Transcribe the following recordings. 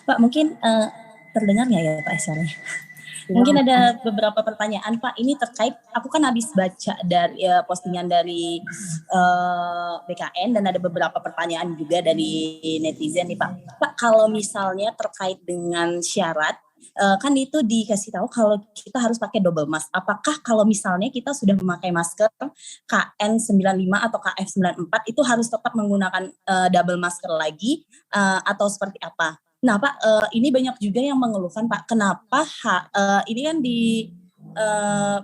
Pak, mungkin terdengar nggak ya Pak suaranya? Mungkin ada beberapa pertanyaan Pak. Ini terkait, aku kan habis baca dari postingan dari BKN dan ada beberapa pertanyaan juga dari netizen nih Pak. Pak, kalau misalnya terkait dengan syarat, kan itu dikasih tahu kalau kita harus pakai double mask. Apakah kalau misalnya kita sudah memakai masker KN95 atau KF94 itu harus tetap menggunakan double masker lagi atau seperti apa? Nah Pak, ini banyak juga yang mengeluhkan Pak, kenapa ini kan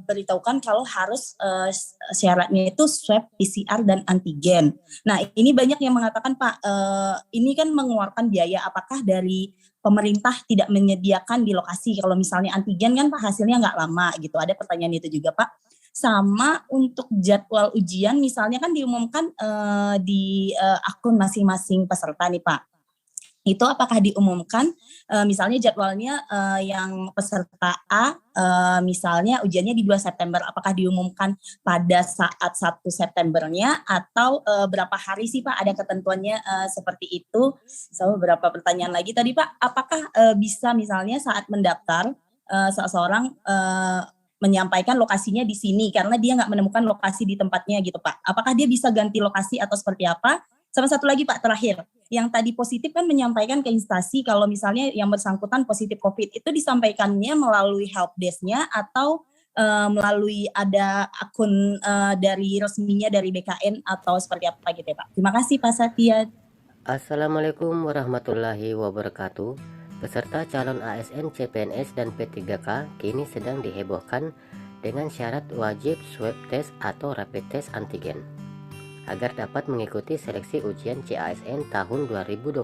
beritahukan kalau harus syaratnya itu swab PCR dan antigen. Nah ini banyak yang mengatakan Pak, ini kan mengeluarkan biaya, apakah dari pemerintah tidak menyediakan di lokasi, kalau misalnya antigen kan Pak hasilnya nggak lama gitu, ada pertanyaan itu juga Pak. Sama untuk jadwal ujian misalnya kan diumumkan di akun masing-masing peserta nih Pak. Itu apakah diumumkan misalnya jadwalnya yang peserta A misalnya ujiannya di 2 September, apakah diumumkan pada saat 1 Septembernya atau berapa hari sih Pak, ada ketentuannya seperti itu. So, beberapa pertanyaan lagi tadi Pak, apakah bisa misalnya saat mendaftar seseorang menyampaikan lokasinya di sini karena dia nggak menemukan lokasi di tempatnya gitu Pak, apakah dia bisa ganti lokasi atau seperti apa? Sama satu lagi Pak, terakhir, yang tadi positif kan menyampaikan ke instansi kalau misalnya yang bersangkutan positif COVID, itu disampaikannya melalui helpdesk-nya atau melalui ada akun dari resminya dari BKN atau seperti apa gitu ya Pak? Terima kasih Pak Satya. Assalamualaikum warahmatullahi wabarakatuh. Peserta calon ASN, CPNS, dan P3K kini sedang dihebohkan dengan syarat wajib swab test atau rapid test antigen agar dapat mengikuti seleksi ujian CASN tahun 2021.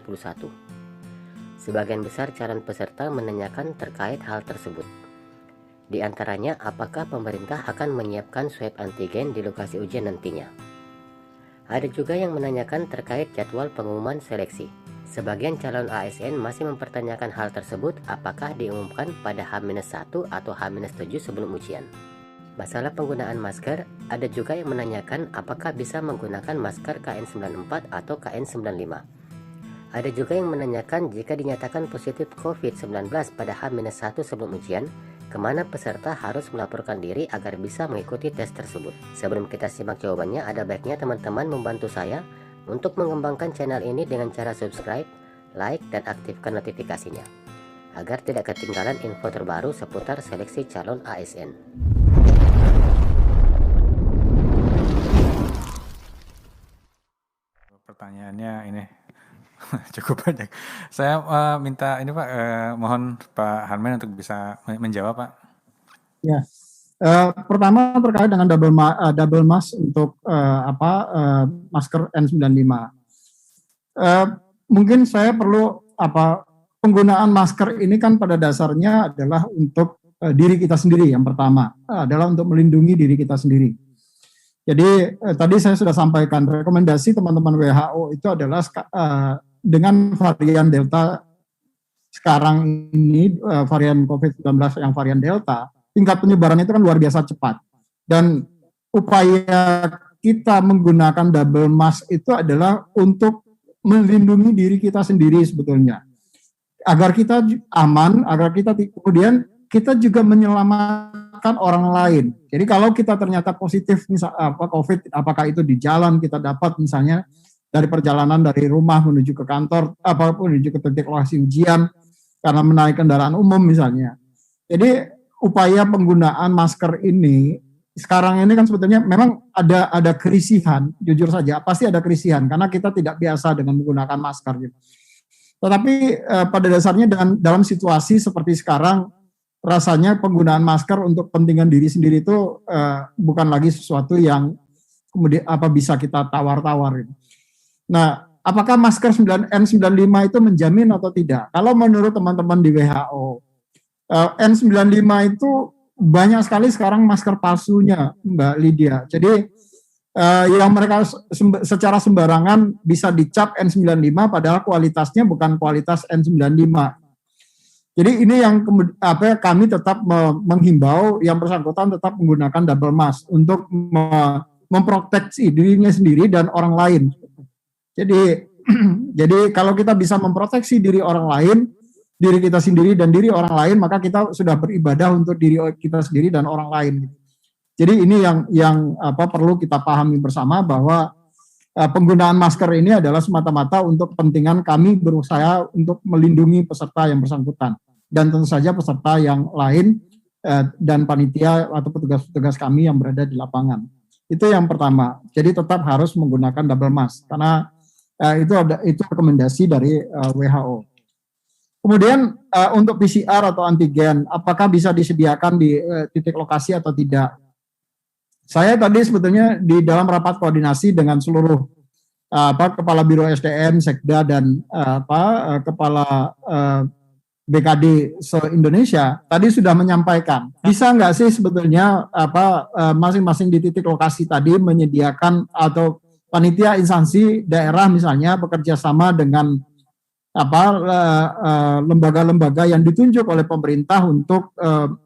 Sebagian besar calon peserta menanyakan terkait hal tersebut. Di antaranya, apakah pemerintah akan menyiapkan swab antigen di lokasi ujian nantinya? Ada juga yang menanyakan terkait jadwal pengumuman seleksi. Sebagian calon ASN masih mempertanyakan hal tersebut, apakah diumumkan pada H-1 atau H-7 sebelum ujian. Masalah penggunaan masker, ada juga yang menanyakan apakah bisa menggunakan masker KN94 atau KN95. Ada juga yang menanyakan jika dinyatakan positif COVID-19 pada H-1 sebelum ujian, kemana peserta harus melaporkan diri agar bisa mengikuti tes tersebut. Sebelum kita simak jawabannya, ada baiknya teman-teman membantu saya untuk mengembangkan channel ini dengan cara subscribe, like, dan aktifkan notifikasinya, agar tidak ketinggalan info terbaru seputar seleksi calon ASN. Pertanyaannya ini cukup banyak. Saya minta ini Pak, mohon Pak Harmen untuk bisa menjawab Pak. Ya, pertama terkait dengan double mask untuk masker N95. Mungkin saya perlu penggunaan masker ini kan pada dasarnya adalah untuk diri kita sendiri. Yang pertama adalah untuk melindungi diri kita sendiri. Jadi tadi saya sudah sampaikan rekomendasi teman-teman WHO itu adalah dengan varian Delta sekarang ini, varian COVID-19 yang varian Delta, tingkat penyebaran itu kan luar biasa cepat. Dan upaya kita menggunakan double mask itu adalah untuk melindungi diri kita sendiri sebetulnya. Agar kita aman, agar kita kemudian kita juga menyelamatkan orang lain. Jadi kalau kita ternyata positif COVID, apakah itu di jalan kita dapat misalnya dari perjalanan dari rumah menuju ke kantor, menuju ke titik lokasi ujian karena menaik kendaraan umum misalnya. Jadi upaya penggunaan masker ini sekarang ini kan sebetulnya memang ada kerisihan, jujur saja pasti ada kerisihan karena kita tidak biasa dengan menggunakan masker gitu. Tetapi pada dasarnya dalam situasi seperti sekarang, rasanya penggunaan masker untuk kepentingan diri sendiri itu bukan lagi sesuatu yang kemudian bisa kita tawar-tawar. Nah, apakah masker N95 itu menjamin atau tidak? Kalau menurut teman-teman di WHO, N95 itu banyak sekali sekarang masker palsunya, Mbak Lydia. Jadi yang mereka secara sembarangan bisa dicap N95 padahal kualitasnya bukan kualitas N95. Jadi ini yang kami tetap menghimbau yang bersangkutan tetap menggunakan double mask untuk memproteksi dirinya sendiri dan orang lain. Jadi kalau kita bisa memproteksi diri orang lain, diri kita sendiri dan diri orang lain, maka kita sudah beribadah untuk diri kita sendiri dan orang lain. Jadi ini yang perlu kita pahami bersama, bahwa penggunaan masker ini adalah semata-mata untuk kepentingan kami berusaha untuk melindungi peserta yang bersangkutan, dan tentu saja peserta yang lain dan panitia atau petugas-petugas kami yang berada di lapangan. Itu yang pertama. Jadi tetap harus menggunakan double mask, karena itu rekomendasi dari WHO. Kemudian untuk PCR atau antigen, apakah bisa disediakan di titik lokasi atau tidak? Saya tadi sebetulnya di dalam rapat koordinasi dengan seluruh kepala Biro SDM, Sekda, dan kepala BKD se-Indonesia tadi sudah menyampaikan, bisa nggak sih sebetulnya masing-masing di titik lokasi tadi menyediakan, atau panitia instansi daerah misalnya bekerja sama dengan lembaga-lembaga yang ditunjuk oleh pemerintah untuk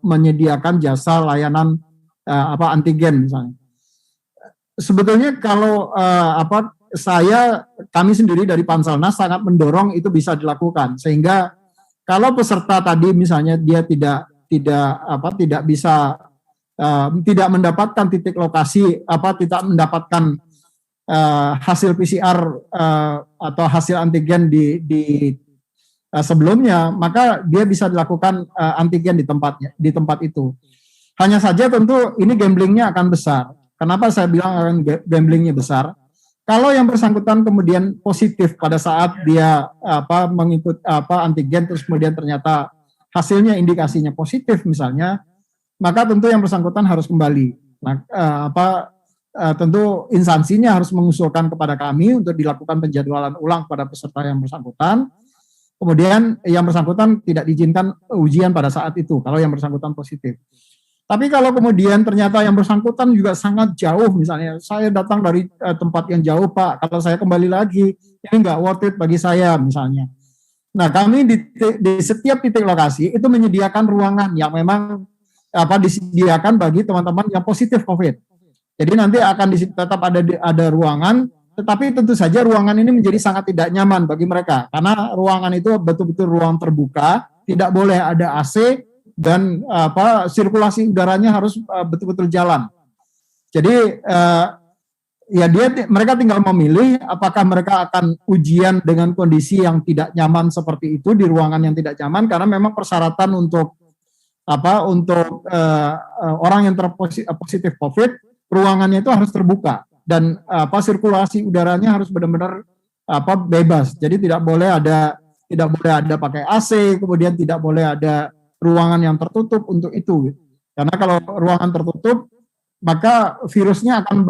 menyediakan jasa layanan antigen misalnya. Sebetulnya kalau kami sendiri dari Panselnas sangat mendorong itu bisa dilakukan, sehingga kalau peserta tadi misalnya dia tidak bisa tidak mendapatkan titik lokasi, tidak mendapatkan hasil PCR atau hasil antigen di sebelumnya, maka dia bisa dilakukan antigen di tempat itu. Hanya saja tentu ini gamblingnya akan besar. Kenapa saya bilang akan gamblingnya besar? Kalau yang bersangkutan kemudian positif pada saat dia mengikut antigen, terus kemudian ternyata hasilnya indikasinya positif misalnya, maka tentu yang bersangkutan harus kembali. Nah, tentu instansinya harus mengusulkan kepada kami untuk dilakukan penjadwalan ulang pada peserta yang bersangkutan. Kemudian yang bersangkutan tidak diizinkan ujian pada saat itu kalau yang bersangkutan positif. Tapi kalau kemudian ternyata yang bersangkutan juga sangat jauh, misalnya saya datang dari tempat yang jauh Pak, kalau saya kembali lagi ini nggak worth it bagi saya misalnya. Nah, kami di setiap titik lokasi itu menyediakan ruangan yang memang disediakan bagi teman-teman yang positif COVID. Jadi nanti akan tetap ada ruangan, tetapi tentu saja ruangan ini menjadi sangat tidak nyaman bagi mereka, karena ruangan itu betul-betul ruang terbuka, tidak boleh ada AC, dan sirkulasi udaranya harus betul-betul jalan. Jadi mereka tinggal memilih apakah mereka akan ujian dengan kondisi yang tidak nyaman seperti itu di ruangan yang tidak nyaman, karena memang persyaratan untuk orang yang terpositif COVID, ruangannya itu harus terbuka dan sirkulasi udaranya harus benar-benar bebas. Jadi tidak boleh ada pakai AC, kemudian tidak boleh ada ruangan yang tertutup untuk itu. Karena kalau ruangan tertutup, maka virusnya akan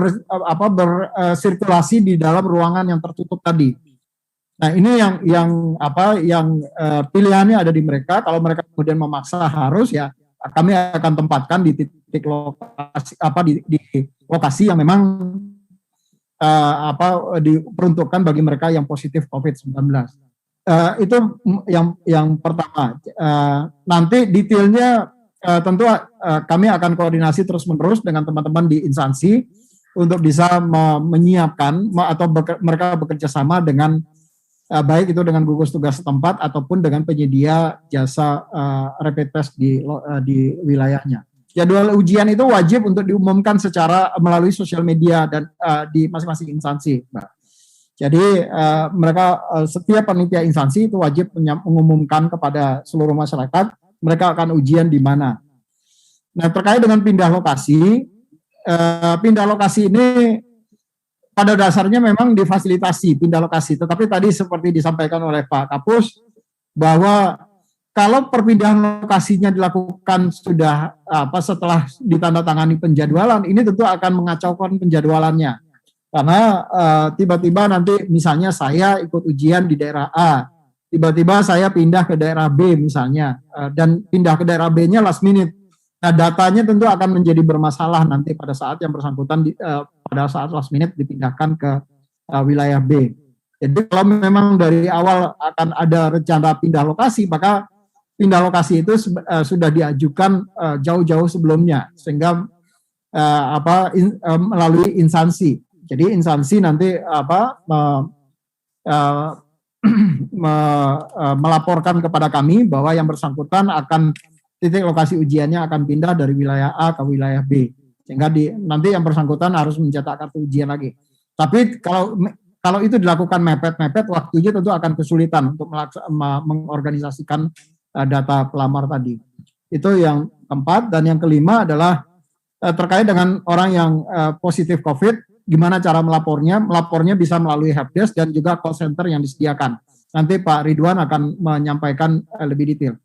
bersirkulasi di dalam ruangan yang tertutup tadi. Nah, ini yang pilihannya ada di mereka. Kalau mereka kemudian memaksa harus, ya kami akan tempatkan di titik lokasi di lokasi yang memang diperuntukkan bagi mereka yang positif COVID-19. Itu yang pertama. Nanti detailnya tentu kami akan koordinasi terus-menerus dengan teman-teman di instansi untuk bisa menyiapkan atau mereka bekerja sama dengan baik itu dengan gugus tugas setempat ataupun dengan penyedia jasa rapid test di wilayahnya. Jadwal ujian itu wajib untuk diumumkan secara melalui sosial media dan di masing-masing instansi, Mbak. Jadi setiap panitia instansi itu wajib mengumumkan kepada seluruh masyarakat mereka akan ujian di mana. Nah, terkait dengan pindah lokasi ini pada dasarnya memang difasilitasi pindah lokasi. Tetapi tadi seperti disampaikan oleh Pak Kapus bahwa kalau perpindahan lokasinya dilakukan sudah setelah ditandatangani penjadwalan, ini tentu akan mengacaukan penjadwalannya. Karena tiba-tiba nanti misalnya saya ikut ujian di daerah A, tiba-tiba saya pindah ke daerah B misalnya, dan pindah ke daerah B-nya last minute. Nah, datanya tentu akan menjadi bermasalah nanti pada saat yang bersangkutan pada saat last minute dipindahkan ke wilayah B. Jadi kalau memang dari awal akan ada rencana pindah lokasi, maka pindah lokasi itu sudah diajukan jauh-jauh sebelumnya, sehingga melalui instansi. Jadi instansi nanti melaporkan kepada kami bahwa yang bersangkutan akan titik lokasi ujiannya akan pindah dari wilayah A ke wilayah B, sehingga nanti yang bersangkutan harus mencetak kartu ujian lagi. Tapi kalau itu dilakukan mepet-mepet, waktunya tentu akan kesulitan untuk mengorganisasikan data pelamar tadi. Itu yang keempat. Dan yang kelima adalah terkait dengan orang yang positif COVID, gimana cara melapornya? Melapornya bisa melalui helpdesk dan juga call center yang disediakan. Nanti Pak Ridwan akan menyampaikan lebih detail.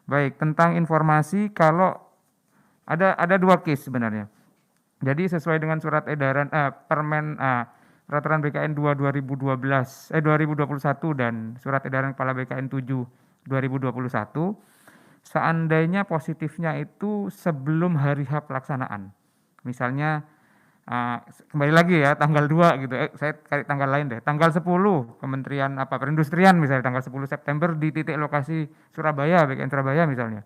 Baik, tentang informasi, kalau ada 2 case sebenarnya. Jadi sesuai dengan surat edaran Permen Peraturan BKN 2 2021 dan surat edaran Kepala BKN 7 2021, seandainya positifnya itu sebelum hari H pelaksanaan. Misalnya kembali lagi ya tanggal 2 gitu, saya cari tanggal lain deh. Tanggal 10 Kementerian Perindustrian misalnya tanggal 10 September di titik lokasi Surabaya, BKN Surabaya misalnya.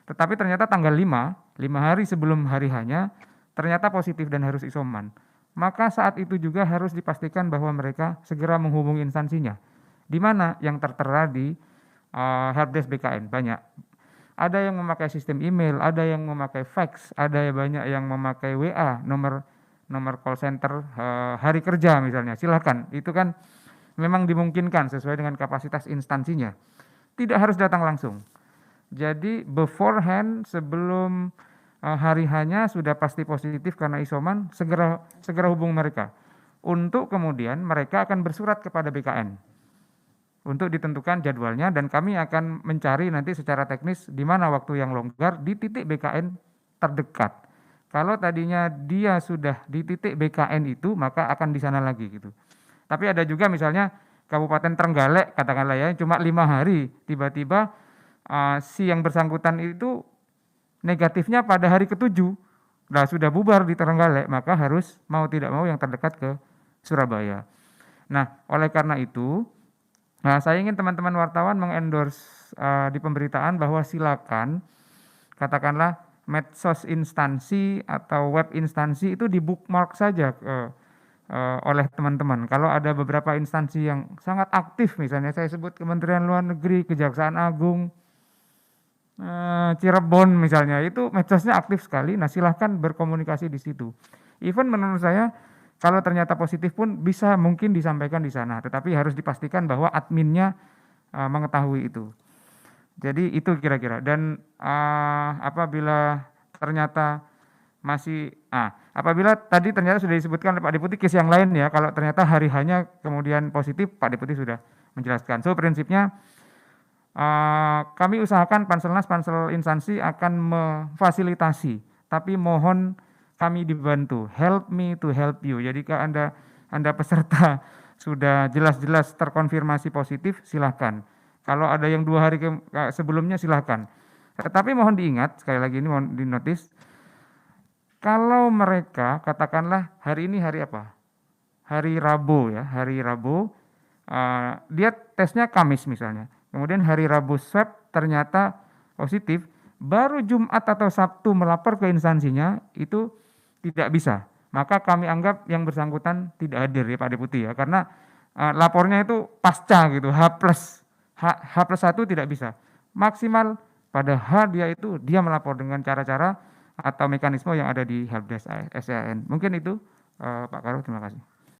Tetapi ternyata tanggal 5 hari sebelum hari H-nya ternyata positif dan harus isoman. Maka saat itu juga harus dipastikan bahwa mereka segera menghubungi instansinya. Di mana yang tertera di helpdesk BKN banyak. Ada yang memakai sistem email, ada yang memakai fax, ada banyak yang memakai WA, nomor call center hari kerja misalnya. Silakan, itu kan memang dimungkinkan sesuai dengan kapasitas instansinya. Tidak harus datang langsung. Jadi beforehand, sebelum hari hanya sudah pasti positif karena isoman, segera hubung mereka. Untuk kemudian mereka akan bersurat kepada BKN untuk ditentukan jadwalnya, dan kami akan mencari nanti secara teknis di mana waktu yang longgar di titik BKN terdekat. Kalau tadinya dia sudah di titik BKN itu, maka akan di sana lagi gitu. Tapi ada juga misalnya Kabupaten Trenggalek katakanlah ya, cuma 5 hari, tiba-tiba si yang bersangkutan itu negatifnya pada hari ke-7, nah sudah bubar di Trenggalek, maka harus mau tidak mau yang terdekat ke Surabaya. Nah, oleh karena itu, saya ingin teman-teman wartawan mengendorse di pemberitaan bahwa silakan katakanlah medsos instansi atau web instansi itu di bookmark saja oleh teman-teman. Kalau ada beberapa instansi yang sangat aktif, misalnya saya sebut Kementerian Luar Negeri, Kejaksaan Agung, Cirebon misalnya, itu medsosnya aktif sekali. Nah, silahkan berkomunikasi di situ. Even menurut saya kalau ternyata positif pun bisa mungkin disampaikan di sana, tetapi harus dipastikan bahwa adminnya mengetahui itu. Jadi itu kira-kira. Dan apabila ternyata apabila tadi ternyata sudah disebutkan oleh Pak Deputi case yang lain ya, kalau ternyata hari hanya kemudian positif, Pak Deputi sudah menjelaskan. So prinsipnya kami usahakan Panselnas, pansel instansi akan memfasilitasi, tapi mohon kami dibantu, help me to help you. Jadi kalau Anda peserta sudah jelas-jelas terkonfirmasi positif, silahkan. Kalau ada yang 2 hari sebelumnya silahkan. Tetapi mohon diingat, sekali lagi ini mohon dinotis, kalau mereka katakanlah hari ini hari apa? Hari Rabu ya, hari Rabu, dia tesnya Kamis misalnya. Kemudian hari Rabu swab ternyata positif, baru Jumat atau Sabtu melapor ke instansinya, itu tidak bisa. Maka kami anggap yang bersangkutan tidak hadir ya Pak Deputi ya, karena lapornya itu pasca gitu, H+1 tidak bisa. Maksimal pada H dia melapor dengan cara-cara atau mekanisme yang ada di helpdesk SAN. Mungkin itu Pak Karo, terima kasih.